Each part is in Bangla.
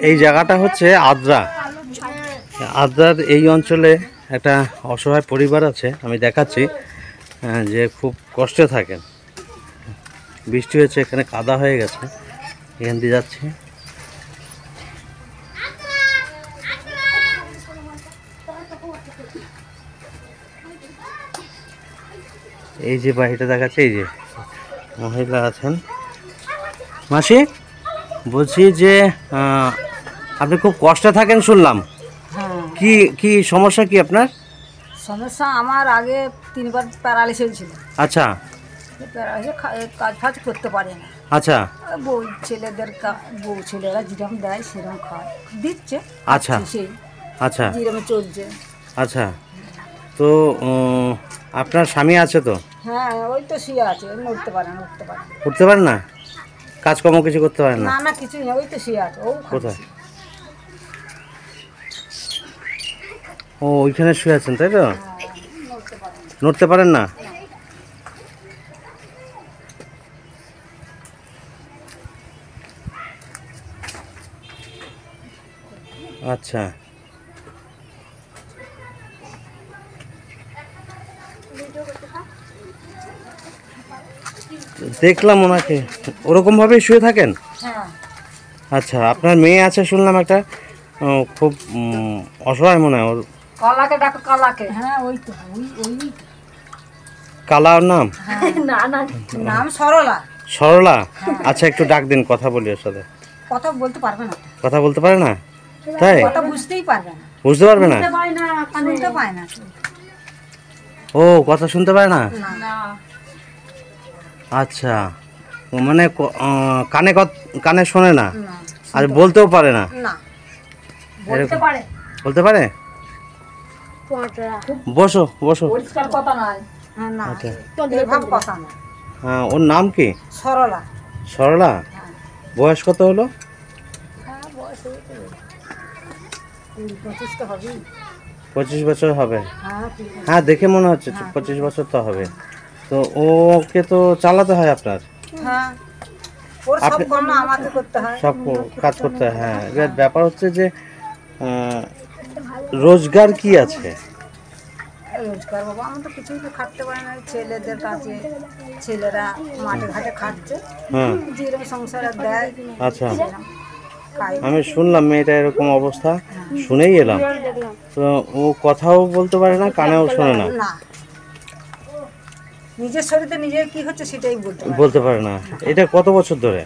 এই জায়গাটা হচ্ছে আদ্রা। আদ্রার এই অঞ্চলে একটা অসহায় পরিবার আছে, আমি দেখাচ্ছি, যে খুব কষ্টে থাকেন। বৃষ্টি হয়েছে, এখানে কাদা হয়ে গেছে, এখান দিয়ে যাচ্ছে। এই যে বাড়িটা দেখাচ্ছে, এই যে মহিলা আছেন। মাসি, বলছি যে আপনি খুব কষ্টে থাকেন শুনলাম। হ্যাঁ, কি কি সমস্যা কি আপনার? সমস্যা আমার আগে 3 বার প্যারালিসিস হয়েছিল। আচ্ছা প্যারালিসিস কাজ ফাজ করতে পারে না। আচ্ছা বউ ছেলেরা যেরকম দেয় সেরকম খায়, দিচ্ছে। আচ্ছা সেই আচ্ছা যেরকম চলছে। আচ্ছা, তো আপনার স্বামী আছে তো? হ্যাঁ, ওই তো শুয়ে আছে, নড়তে পারে না। উঠতে পারেন না? কাজকর্ম কিছু করতে পারেন না? না না, কিছুই না, ওই তো শুয়ে আছে। ও কোথায়? ও, ওইখানে শুয়ে আছেন, তাই তো? নড়তে পারেন না? আচ্ছা, দেখলাম ওনাকে ওরকম ভাবে শুয়ে থাকেন। হ্যাঁ। আচ্ছা, আপনার মেয়ে আছে শুনলাম একটা, খুব অসহায় মনে হয়। ওর কালাকে ডাকো, কালাকে। হ্যাঁ, ওই তো ওই কালা ওর নাম? না না, নাম সরলা। সরলা? আচ্ছা, একটু ডাক দিন, কথা বলি ওর সাথে। কথা বলতে পারবে না, কথা বলতে পারে না? তাই? কথা বুঝতেই পারবে না, বুঝতে পারবে না? শুনতে পায় না। ও, কথা শুনতে পারে না? না, আচ্ছা, মানে কানে কানে শোনে না, না, আর বলতেও পারে না? না, বলতে পারে। বলতে পারে? বসো বসো। পরিষ্কার কথা নয়। হ্যাঁ, না, আচ্ছা, এভাবে কথা না। হ্যাঁ, ওর নাম কি? সরলা। সরলা? বয়স কত হলো? হ্যাঁ, বয়স হয়েছে 25 তো হবেই। 25 বছর হবে? হ্যাঁ, হ্যাঁ, দেখে মনে হচ্ছে 25 বছর তো হবে। তো ওকে তো চালাতে হয় আপনার? হ্যাঁ, ওর সব কাজ আমাকে করতে হয়, সব কাজ করতে হয়। হ্যাঁ, এবার ব্যাপার হচ্ছে যে রোজগার কি আছে? রোজগার বাবা, আমি তো কিছুই তো খাটতে পারি না। ছেলেদের কাছে, ছেলেরা মাঠে ঘাটে খাটছে, হ্যাঁ, যেরকম সংসারে দেয়। আচ্ছা, খাই। আমি শুনলাম মেয়েটা এরকম অবস্থা, শুনেই এলাম। তো ও কথাও বলতে পারে না, কানেও শোনে না? না, নিজের শরীরে নিজের কি হচ্ছে সেটাই বলতে পারে না। এটা কত বছর ধরে?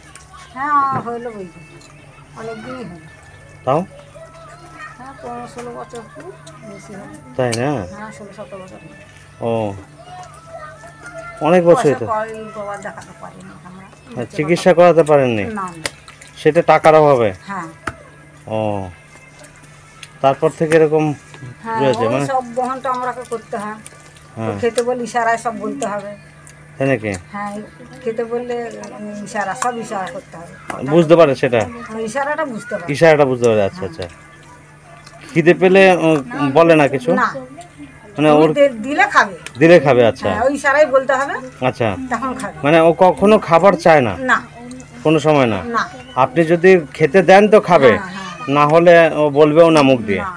হ্যাঁ, হইলো বই, অনেকদিনই হলো। তাও? হ্যাঁ, 15-16 বছর বেশি হলো। তাই না? হ্যাঁ, 16-17 বছর হলো। ও, অনেক বছর তো। বাবা দেখাতে পারিনি আমরা। চিকিৎসা করাতে পারেননি? না, সেটা টাকার অভাবে? হ্যাঁ। ও, তারপর থেকে এরকম রয়েছে মানে? সব বহনটা আমরাকে করতে হয়। হ্যাঁ, খেতে বললে ইশারায় সব বলতে হবে। তাই নাকি? হ্যাঁ, খেতে বললে সব ইশারা করতে হবে। বুঝতে পারে সেটা? ইশারাটা বুঝতে পারে। ইশারাটা বুঝতে পারে? আচ্ছা আচ্ছা। খিদে পেলে বলে না কিছু? না, মানে ওর দিলে খাবে। দিলে খাবে? আচ্ছা, ওই ইশারাই বলতে হবে, আচ্ছা, তখন খাবে। মানে ও কখনো খাবার চায় না? না, কোনো সময় না? না। আপনি যদি খেতে দেন তো খাবে, না হলে ও বলবেও না মুখ দিয়ে? না।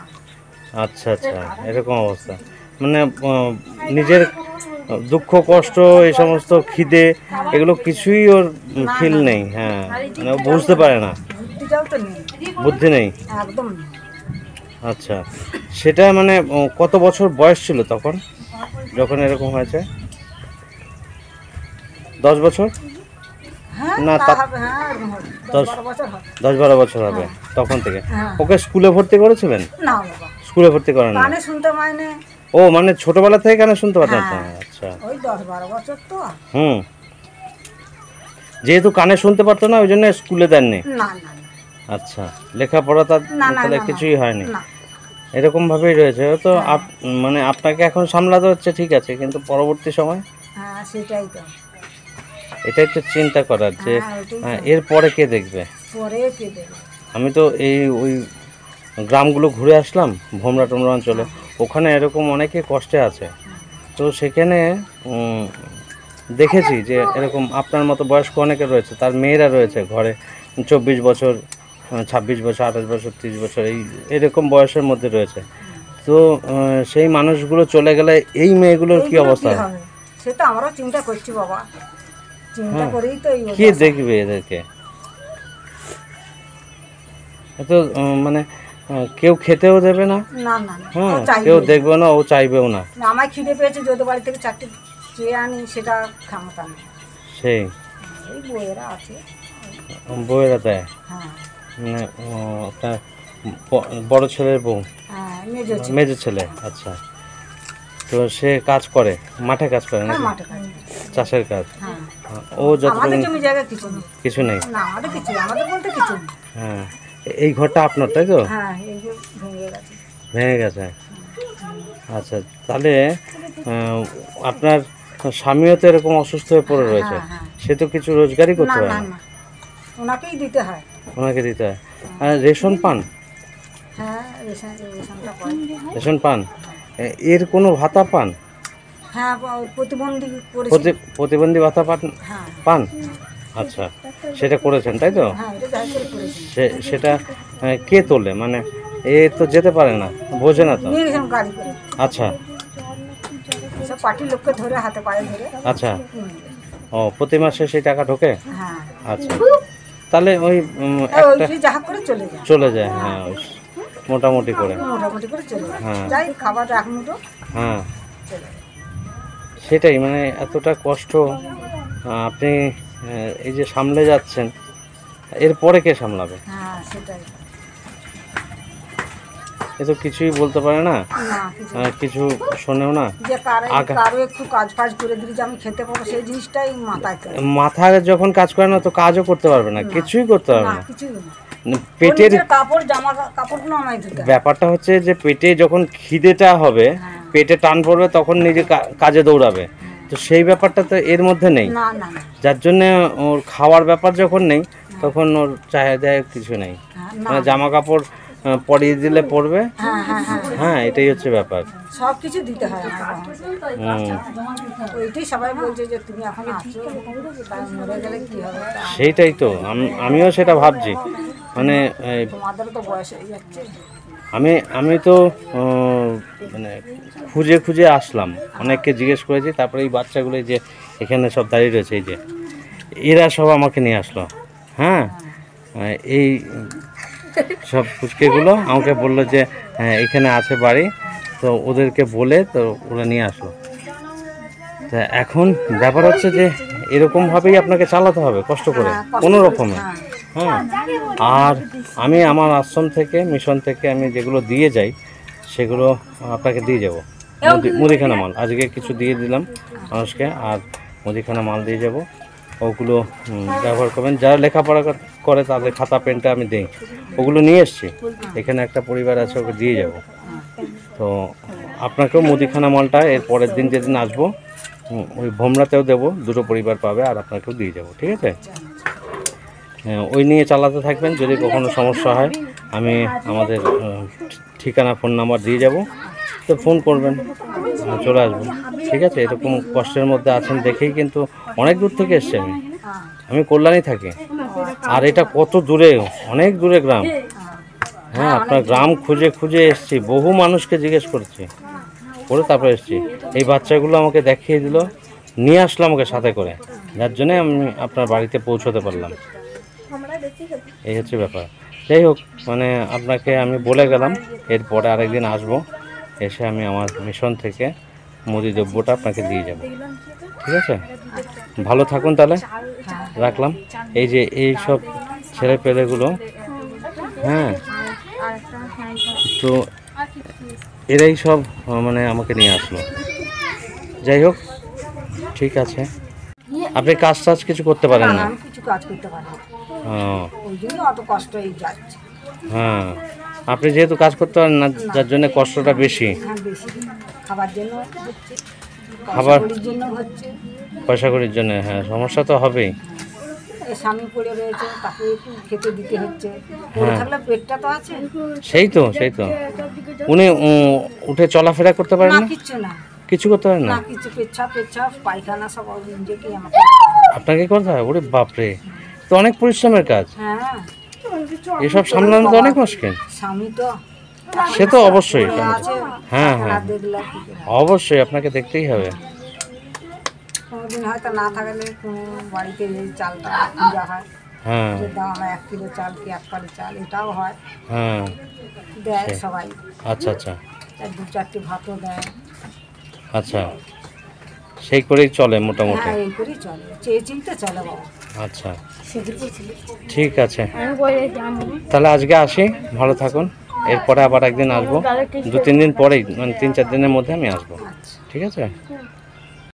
আচ্ছা আচ্ছা, এরকম অবস্থা। মানে নিজের দুঃখ কষ্ট, এই সমস্ত খিদে, এগুলো কিছুই ওর ফিল নেই। হ্যাঁ, মানে ও বুঝতে পারে না, বুদ্ধিটাও তো নেই, বুদ্ধি নেই। একদম নেই। আচ্ছা, সেটা মানে কত বছর বয়স ছিল তখন যখন এরকম হয়েছে? 10 বছর? হ্যাঁ, না, তা হবে। হ্যাঁ, এরকম হবে। 10-12 বছর হবে। 10-12 বছর হবে তখন থেকে? হ্যাঁ। ওকে স্কুলে ভর্তি করেছিলেন? না বাবা, স্কুলে ভর্তি করেন না? কানে শুনতে পায়নি। ও, মানে ছোটবেলা থেকে কানে শুনতে পারতেন? হ্যাঁ। আচ্ছা, ওই 10-12 বছর তো। হুম, যেহেতু কানে শুনতে পারতো না ওই জন্য স্কুলে দেননি? না না না। আচ্ছা, লেখাপড়া তার না, না, তাহলে না, কিছুই হয়নি? না। এরকম ভাবেই রয়েছে তো। মানে আপনাকে এখন সামলাতে হচ্ছে, ঠিক আছে, কিন্তু পরবর্তী সময়? হ্যাঁ, সেটাই তো। এটাই তো চিন্তা করার যে এরপরে কে দেখবে? পরে কে দেবে? আমি তো ওই গ্রামগুলো ঘুরে আসলাম, ভোমরা টোমরা অঞ্চলে, ওখানে এরকম অনেকে কষ্টে আছে। তো সেখানে দেখেছি যে এরকম আপনার মতো বয়স্ক অনেকে রয়েছে, তার মেয়েরা রয়েছে ঘরে, 24 বছর, 26 বছর, 28 বছর, 30 বছর এরকম বয়সের মধ্যে রয়েছে। তো সেই মানুষগুলো চলে গেলে এই মেয়েগুলোর কি এইগুলো অবস্থা কি হবে? সে তো আমরাও চিন্তা করছি বাবা, চিন্তা হ্যাঁ। করেই তো এই কে অবস্থা। দেখবে এদেরকে? এত মানে কেউ খেতেও দেবে না, না না না, হ্যাঁ, ও চাইবে কেউ না। দেখবে না, ও চাইবেও না। না, আমার খিদে পেয়েছে, যদি বাড়ি থেকে 4টে চেয়ে আনি, সেটা ক্ষমতা নেই। সেই এই বইয়েরা আছে। বউয়েরা দেয়, হ্যাঁ মানে আপনার বড় ছেলের বউ, হ্যাঁ, মেজো ছেলে। মেজো ছেলে, আচ্ছা। তো সে কাজ করে, মাঠে কাজ করে হ্যাঁ, নাকি? মাঠে কাজ করে। চাষের কাজ। হ্যাঁ, ও যতটুকু আমাদের জমি জায়গা কিছু নেই। কিছু নেই। না, আমাদের কিছু নেই, আমাদের বলতে কিছু নেই। হ্যাঁ, এই ঘরটা আপনার, তাই তো? হ্যাঁ, এই যে ভেঙে গেছে। ভেঙে গেছে, আচ্ছা। তাহলে আপনার স্বামীও তো এরকম অসুস্থ হয়ে পড়ে রয়েছে, হ্যাঁ, হ্যাঁ। সে তো কিছু রোজগারই না করতে পারে না না, না, ওনাকেই দিতে হয়। ওনাকে দিতে হয়। আর রেশন পান? হ্যাঁ, রেশনটা পাই। রেশন পান, এর কোনো ভাতা পান? হ্যাঁ, প্রতিবন্ধী করেছি। প্রতিবন্ধী ভাতা পান? হ্যাঁ পান, আচ্ছা। সেটা করেছেন, তাই তো? হ্যাঁ, এটা যাই করে করেছি। সেটা কে তোলে, মানে এ তো যেতে পারে না, বোঝে না তো। নিয়ে গেছিলাম গাড়ি করে, আচ্ছা সব পার্টির লোককে ধরে, হাতে পায়ে ধরে। আচ্ছা। হুম, ও, প্রতি মাসে সেই টাকা ঢোকে? হ্যাঁ, আচ্ছা, তাহলে ওই ওই একটা যে যাহা করে চলে যায়, চলে যায়, হ্যাঁ, ওই মোটামুটি করে, মোটামুটি করে চলে যায়। হ্যাঁ। যাই খাবার এক মুঠো হ্যাঁ। চলে যায়। সেটাই, মানে এতটা কষ্ট আপনি এই যে সামলে যাচ্ছেন, এরপরে কে সামলাবে? হ্যাঁ, সেটাই। এ তো কিছুই বলতে পারে না, না, কিছু কিছু শোনেও না। যে আগা- কারো একটু কাজ ফাজ করে দিলে যে আমি খেতে পাবো, সেই জিনিসটাই মাথায় চলে। মাথায় যখন কাজ করে না, তো কাজও করতে পারবে না, কিছুই করতে পারবে না, না। কিছুই না। পেটের নিজের কাপড়, জামা কাপড়গুলো আমায় ধুতে হয়। ব্যাপারটা হচ্ছে যে পেটে যখন খিদেটা হবে, হ্যাঁ। পেটে টান পড়বে, তখন নিজে কাজে দৌড়াবে। তো সেই ব্যাপারটা তো এর মধ্যে নেই, না না না, যার জন্য ওর খাওয়ার ব্যাপার যখন নেই, তখন ওর চাহিদায় কিছু নেই। হ্যাঁ, না, মানে জামা কাপড় পরিয়ে দিলে পরবে, হ্যাঁ হ্যাঁ হ্যাঁ, হ্যাঁ, এটাই হচ্ছে ব্যাপার। সব কিছু দিতে হয় আমার বাবাকে। ওইটাই সবাই বলছে যে তুমি এখন আছো, তাই মরে গেলে কি হবে? সেইটাই তো আমিও সেটা ভাবছি, মানে তোমাদেরও তো বয়স হয়ে যাচ্ছে। আমি তো মানে খুঁজে খুঁজে আসলাম, অনেককে জিজ্ঞেস করেছি, তারপরে এই বাচ্চাগুলো যে এখানে সব দাঁড়িয়ে রয়েছে, এই যে এরা সব আমাকে নিয়ে আসলো। হ্যাঁ, এই সব ফুচকেগুলো আমাকে বললো যে হ্যাঁ এখানে আছে বাড়ি, তো ওদেরকে বলে তো ওরা নিয়ে আসলো। তা এখন ব্যাপার হচ্ছে যে এরকমভাবেই আপনাকে চালাতে হবে, কষ্ট করে, হ্যাঁ, কষ্ট কোনো করে, রকমে। হ্যাঁ। হ্যাঁ, আর আমি আমার আশ্রম থেকে, মিশন থেকে আমি যেগুলো দিয়ে যাই, সেগুলো আপনাকে দিয়ে যাব। মুদিখানা মাল আজকে কিছু দিয়ে দিলাম মানুষকে, আর মুদিখানা মাল দিয়ে যাব, ওগুলো ব্যবহার করবেন। যারা লেখাপড়া করে তাদের খাতা পেনটা আমি দিই, ওগুলো নিয়ে এসছি। এখানে একটা পরিবার আছে, ওকে দিয়ে যাব। তো আপনাকেও মুদিখানা মালটা এর পরের দিন যেদিন আসবো, ওই ভোমরাতেও দেবো, দুটো পরিবার পাবে, আর আপনাকেও দিয়ে যাব, ঠিক আছে? ওই নিয়ে চালাতে থাকবেন। যদি কখনো সমস্যা হয়, আমি আমাদের ঠিকানা, ফোন নাম্বার দিয়ে যাব, তো ফোন করবেন, চলে আসবো, ঠিক আছে? এরকম কষ্টের মধ্যে আছেন দেখেই কিন্তু অনেক দূর থেকে এসছি আমি কল্যাণী থাকি, আর এটা কত দূরে, অনেক দূরে গ্রাম। হ্যাঁ, আপনার গ্রাম খুঁজে খুঁজে এসছি, বহু মানুষকে জিজ্ঞেস করছি, করে তারপরে এসছি। এই বাচ্চাগুলো আমাকে দেখিয়ে দিল, নিয়ে আসলো আমাকে সাথে করে, যার জন্যে আমি আপনার বাড়িতে পৌঁছতে পারলাম। এই হচ্ছে ব্যাপার। যাই হোক, মানে আপনাকে আমি বলে গেলাম, এরপরে আরেকদিন আসবো, এসে আমি আমার মিশন থেকে মুদি দ্রব্যটা আপনাকে দিয়ে যাব, ঠিক আছে? ভালো থাকুন তাহলে, রাখলাম। এই যে এই সব ছেলে পেলেগুলো, হ্যাঁ, তো এরাই সব মানে আমাকে নিয়ে আসলো। যাই হোক, ঠিক আছে। আপনি কাজ টাজ কিছু করতে পারেন না? আমি কিছু কাজ করতে পারি না, ও, ওই জন্য অত কষ্ট হয়ে যাচ্ছে। হ্যাঁ, আপনি যেহেতু কাজ করতে পারেন না, যার জন্য কষ্টটা বেশি। হ্যাঁ, বেশি খাবার জন্য হচ্ছে, খাবার পয়সাকড়ির জন্য হচ্ছে। পয়সা করির জন্য, হ্যাঁ, সমস্যা তো হবেই। এই স্বামী পড়ে রয়েছে, তাকে একটু খেতে দিতে হচ্ছে। পড়ে থাকলে পেটটা তো আছে। সেই তো উনি উঠে চলাফেরা করতে পারেন না, না? কিচ্ছু না, কিছু করতে পারেন না না? কিছু, পেচ্ছাপ পায়খানা সব নিজেকেই আমাকে। আপনাকে করতে হয়? ওরে বাপরে, তো অনেক পরিশ্রমের কাজ। হ্যাঁ, এসব সামলানো তো অনেক মুশকিল। স্বামী তো সে তো অবশ্যই, আছে, হ্যাঁ না হ্যাঁ দেখলে কি করে? অবশ্যই আপনাকে দেখতেই হবে। কোনোদিন হয়তো না থাকলে কোনো বাড়িতে এই চালটা পূজা হয়, হ্যাঁ যে দাও আমরা 1 কিলো চাল কি 1 পালি চাল, এটাও হয়, হ্যাঁ দেয় সবাই, আচ্ছা আচ্ছা আর 2-4টি ভাতও দেয়। আচ্ছা, সেই করেই চলে মোটামুটি। হ্যাঁ এই করেই চলে, চেয়ে চিনতে চলে বাবা। আচ্ছা ঠিক আছে, তাহলে আজকে আসি, ভালো থাকুন। এরপরে আবার একদিন আসবো, 2-3 দিন পরেই, মানে 3-4 দিনের মধ্যে আমি আসবো। আচ্ছা। ঠিক আছে।